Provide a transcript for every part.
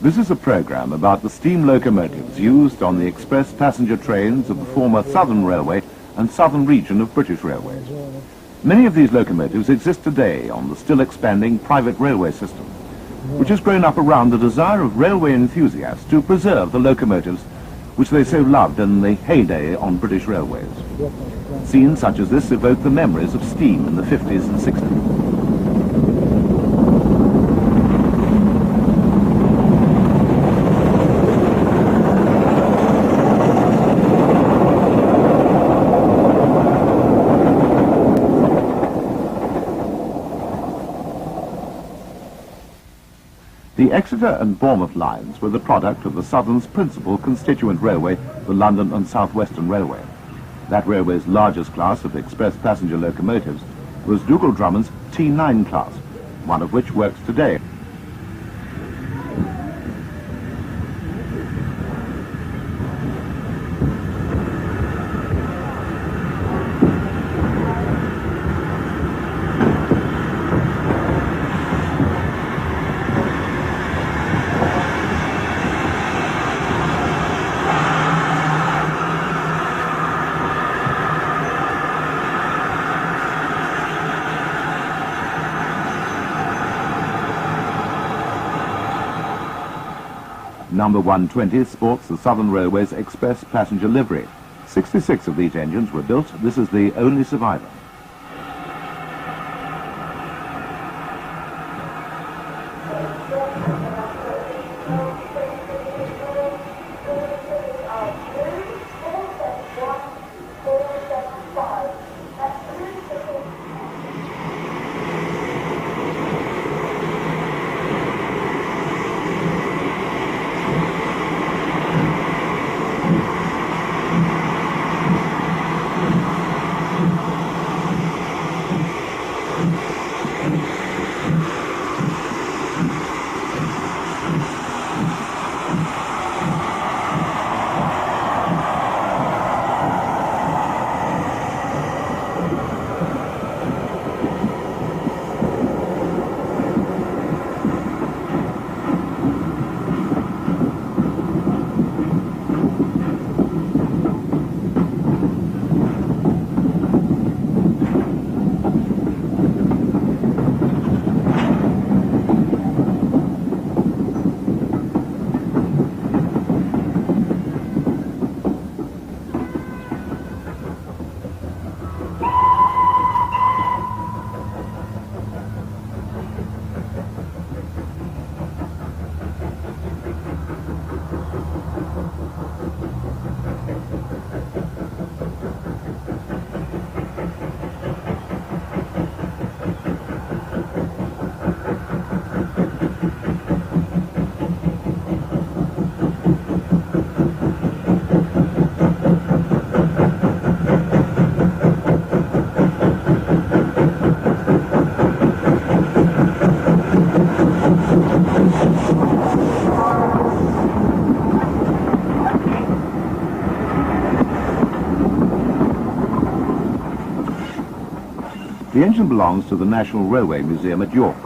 This is a program about the steam locomotives used on the express passenger trains of the former Southern Railway and Southern region of British Railways. Many of these locomotives exist today on the still expanding private railway system, which has grown up around the desire of railway enthusiasts to preserve the locomotives which they so loved in the heyday on British railways. Scenes such as this evoke the memories of steam in the 50s and 60s. The Exeter and Bournemouth lines were the product of the Southern's principal constituent railway, the London and South Western Railway. That railway's largest class of express passenger locomotives was Dougal Drummond's T9 class, one of which works today. Number 120 sports the Southern Railway's express passenger livery. 66 of these engines were built. This is the only survivor. The engine belongs to the National Railway Museum at York.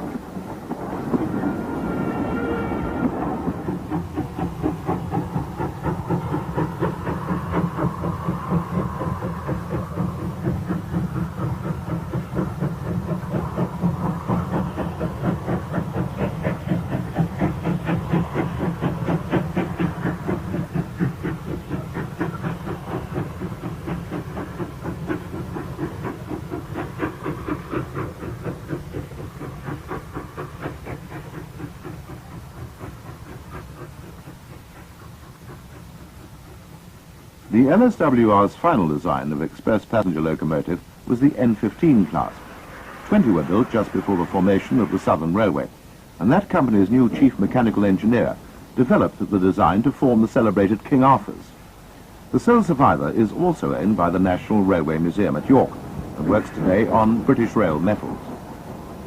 The NSWR's final design of express passenger locomotive was the N15 class. 20 were built just before the formation of the Southern Railway, and that company's new chief mechanical engineer developed the design to form the celebrated King Arthur's. The sole survivor is also owned by the National Railway Museum at York and works today on British Rail metals.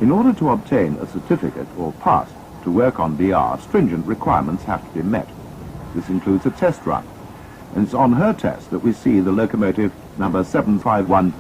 In order to obtain a certificate or pass to work on BR, stringent requirements have to be met. This includes a test run. And it's on her test that we see the locomotive number 751.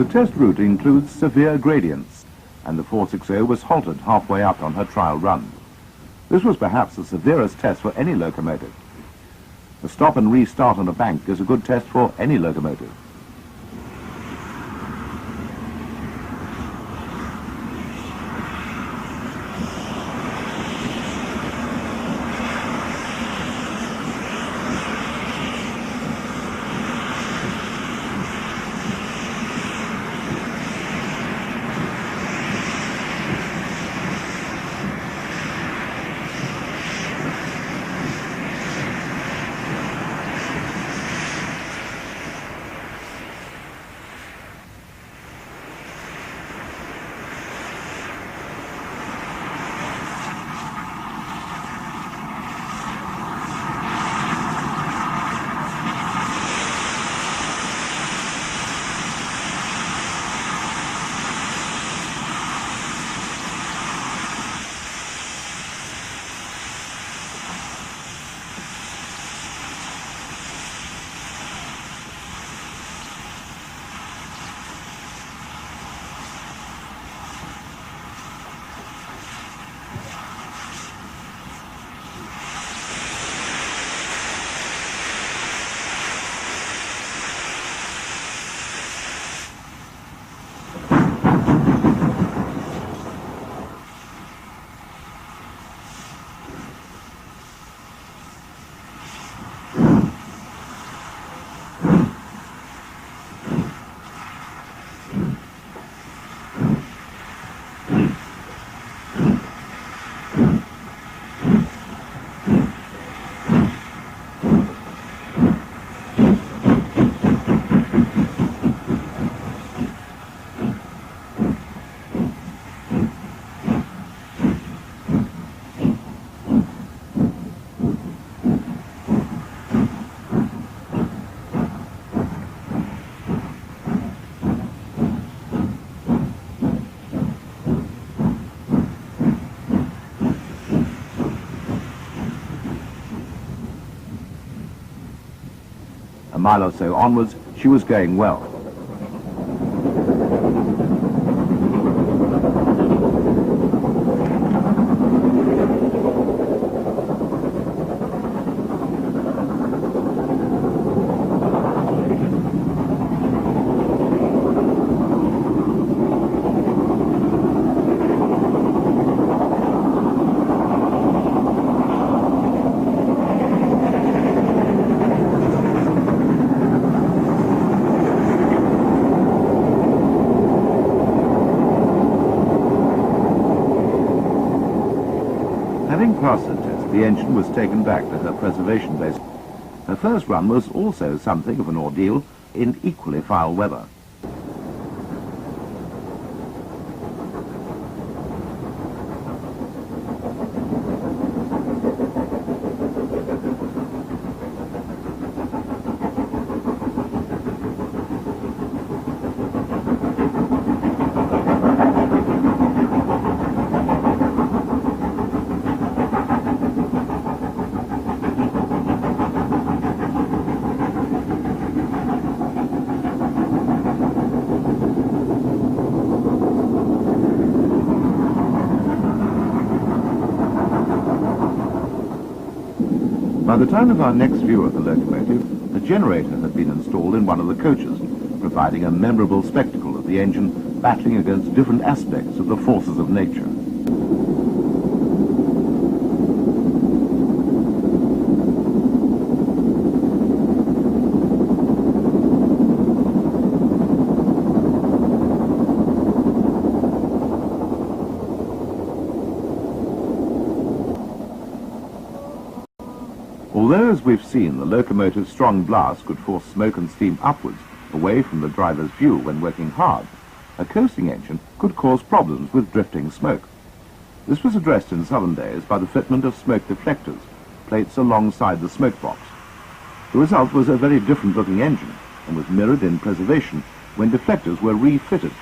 The test route includes severe gradients, and the 460 was halted halfway up on her trial run. This was perhaps the severest test for any locomotive. A stop and restart on a bank is a good test for any locomotive. A mile or so onwards, she was going well. Having passed the test, the engine was taken back to her preservation base. Her first run was also something of an ordeal in equally foul weather. By the time of our next view of the locomotive, a generator had been installed in one of the coaches, providing a memorable spectacle of the engine battling against different aspects of the forces of nature. Although, as we've seen, the locomotive's strong blast could force smoke and steam upwards, away from the driver's view when working hard, a coasting engine could cause problems with drifting smoke. This was addressed in southern days by the fitment of smoke deflectors, plates alongside the smoke box. The result was a very different-looking engine, and was mirrored in preservation when deflectors were refitted.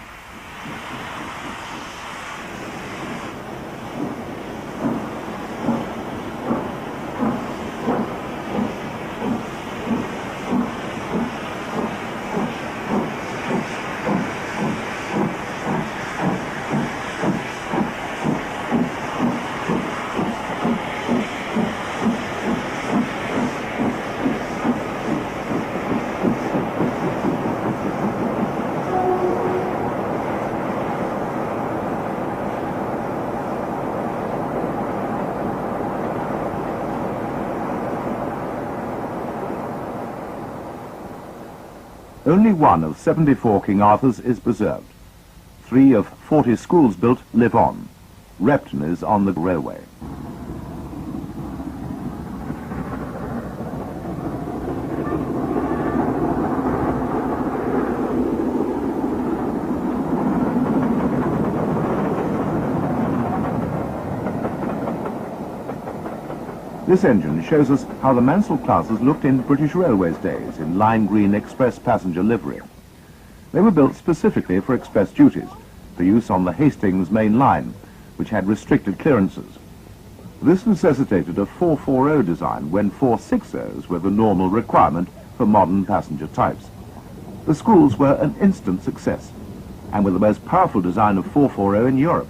Only one of 74 King Arthurs is preserved. 3 of 40 schools built live on. Repton is on the railway. This engine shows us how the Mansell classes looked in British Railways days in lime green express passenger livery. They were built specifically for express duties, for use on the Hastings main line, which had restricted clearances. This necessitated a 440 design when 460s were the normal requirement for modern passenger types. The schools were an instant success, and were the most powerful design of 440 in Europe.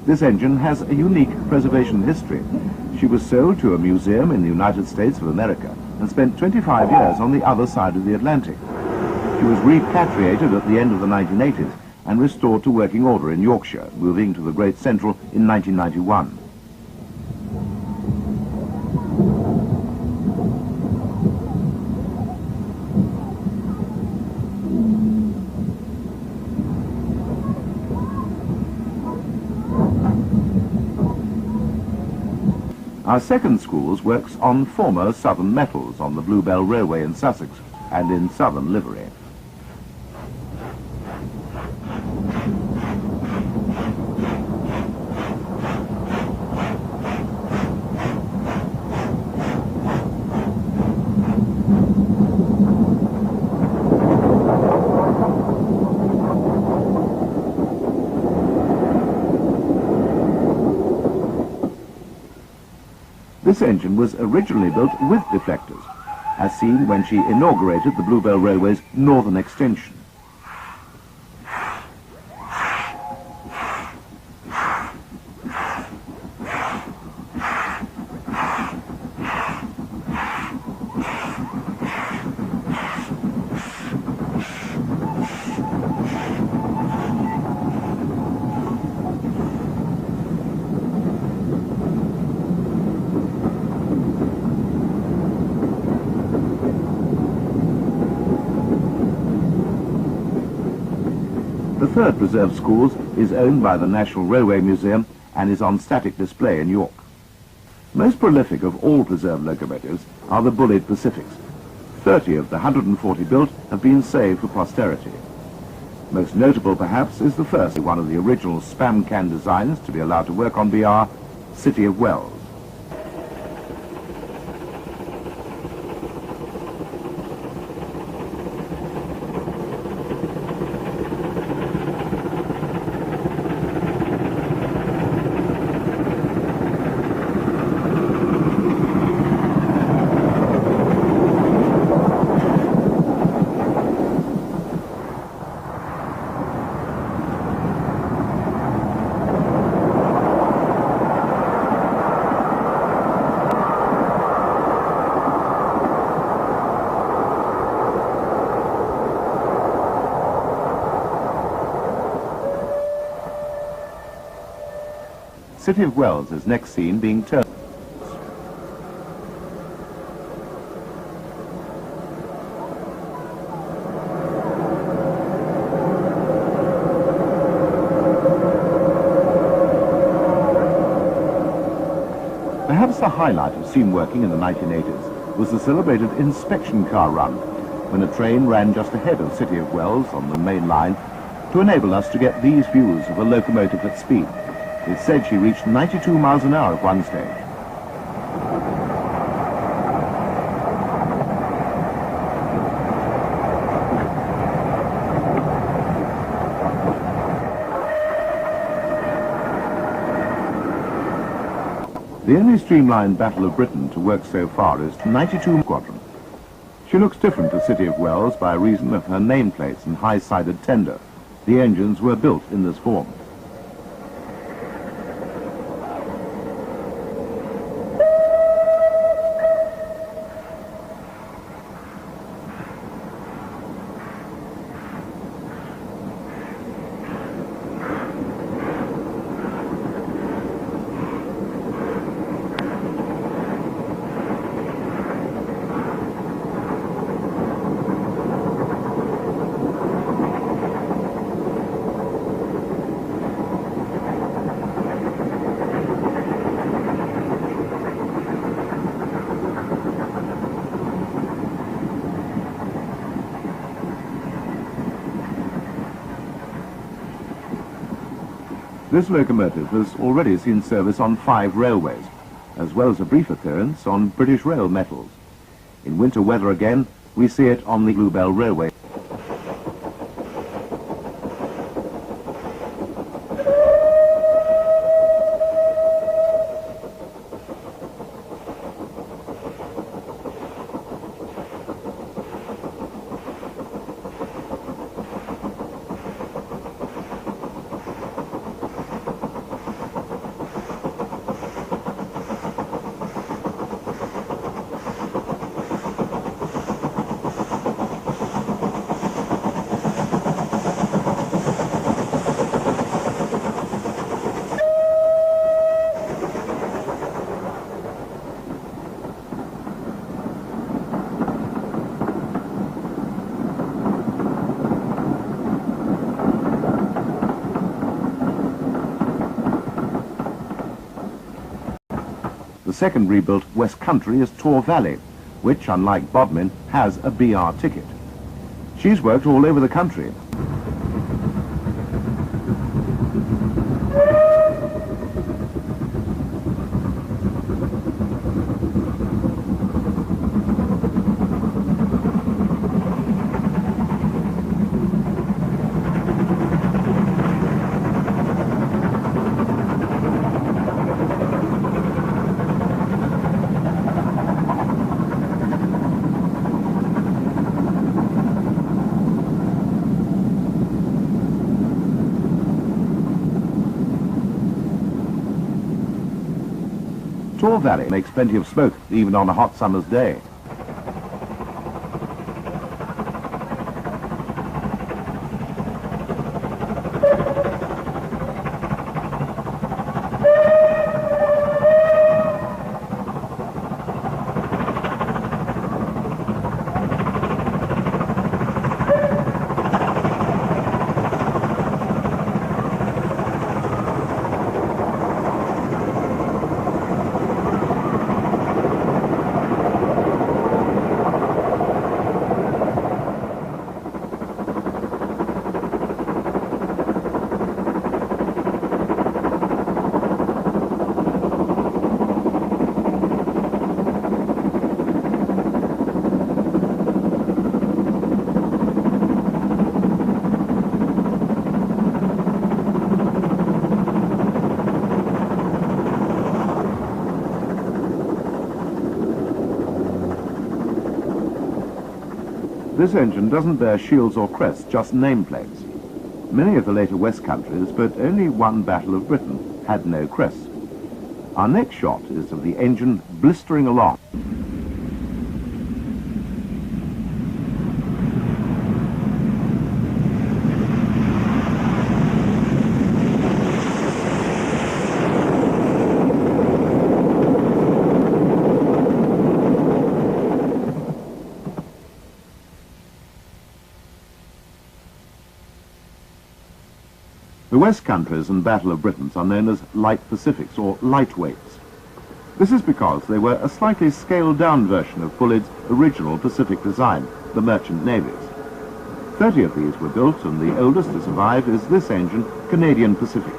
This engine has a unique preservation history. She was sold to a museum in the United States of America and spent 25 years on the other side of the Atlantic. She was repatriated at the end of the 1980s and restored to working order in Yorkshire, moving to the Great Central in 1991. Our second schools works on former Southern metals on the Bluebell Railway in Sussex and in Southern livery. This engine was originally built with deflectors, as seen when she inaugurated the Bluebell Railway's northern extension. The third preserved schools is owned by the National Railway Museum and is on static display in York. Most prolific of all preserved locomotives are the Bulleid Pacifics. 30 of the 140 built have been saved for posterity. Most notable perhaps is the first, one of the original spam can designs to be allowed to work on BR, City of Wells. City of Wells is next seen being turned. Perhaps the highlight of scene working in the 1980s was the celebrated inspection car run, when a train ran just ahead of City of Wells on the main line to enable us to get these views of a locomotive at speed. It's said she reached 92 miles an hour at one stage. The only streamlined Battle of Britain to work so far is 92 Squadron. She looks different to City of Wells by reason of her nameplates and high-sided tender. The engines were built in this form. This locomotive has already seen service on 5 railways, as well as a brief appearance on British Rail metals. In winter weather again, we see it on the Bluebell Railway. The second rebuilt West Country is Tor Valley, which, unlike Bodmin, has a BR ticket. She's worked all over the country. Tor Valley makes plenty of smoke, even on a hot summer's day. This engine doesn't bear shields or crests, just nameplates. Many of the later West Countries, but only one Battle of Britain, had no crests. Our next shot is of the engine blistering along. The West Countries and Battle of Britons are known as light Pacifics, or lightweights. This is because they were a slightly scaled-down version of Bulleid's original Pacific design, the merchant navies. 30 of these were built, and the oldest to survive is this engine, Canadian Pacific.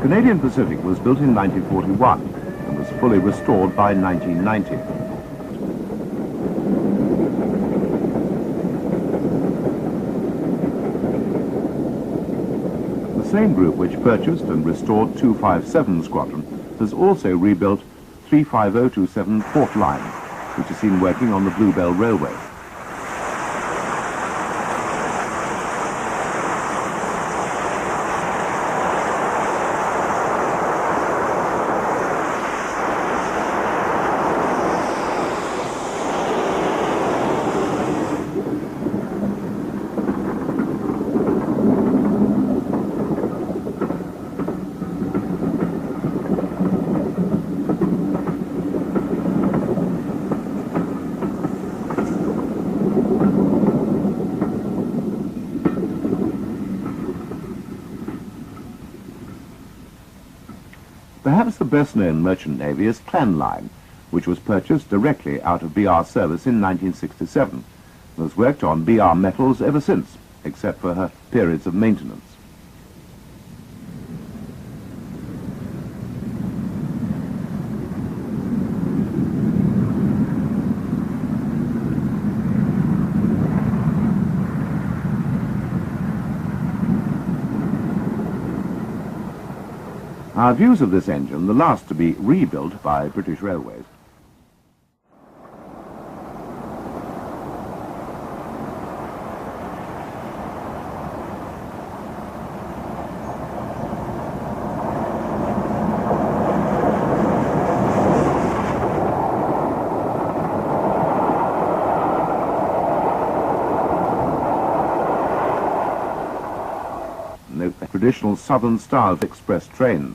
Canadian Pacific was built in 1941 and was fully restored by 1990. The same group which purchased and restored 257 Squadron has also rebuilt 35027 Port Line, which is seen working on the Bluebell Railway. Perhaps the best-known merchant navy is Clan Line, which was purchased directly out of BR service in 1967 and has worked on BR metals ever since, except for her periods of maintenance. Our views of this engine, the last to be rebuilt by British Railways. No traditional southern style express train.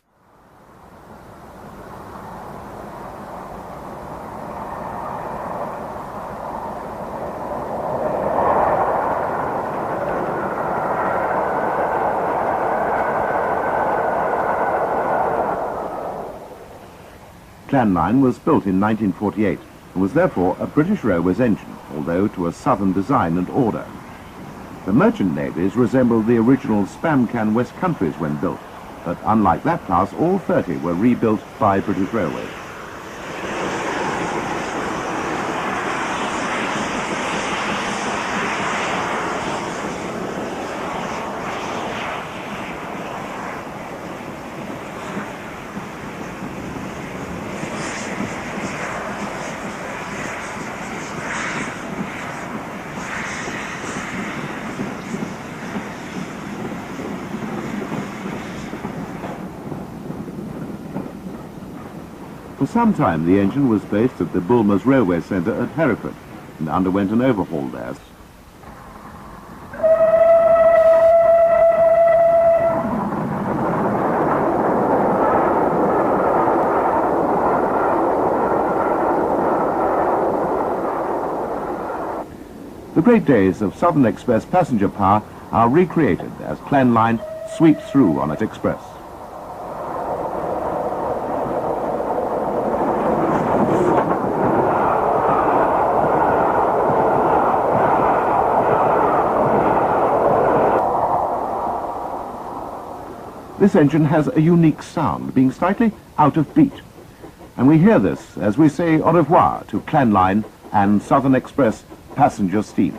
Clan Line was built in 1948 and was therefore a British Railways engine, although to a southern design and order. The merchant navies resembled the original Spam Can West Countries when built, but unlike that class, all 30 were rebuilt by British Railways. For some time, the engine was based at the Bulleid Railway Centre at Hereford and underwent an overhaul there. The great days of Southern Express passenger power are recreated as Clan Line sweeps through on its express. This engine has a unique sound, being slightly out of beat. And we hear this as we say au revoir to Clan Line and Southern Express passenger steam.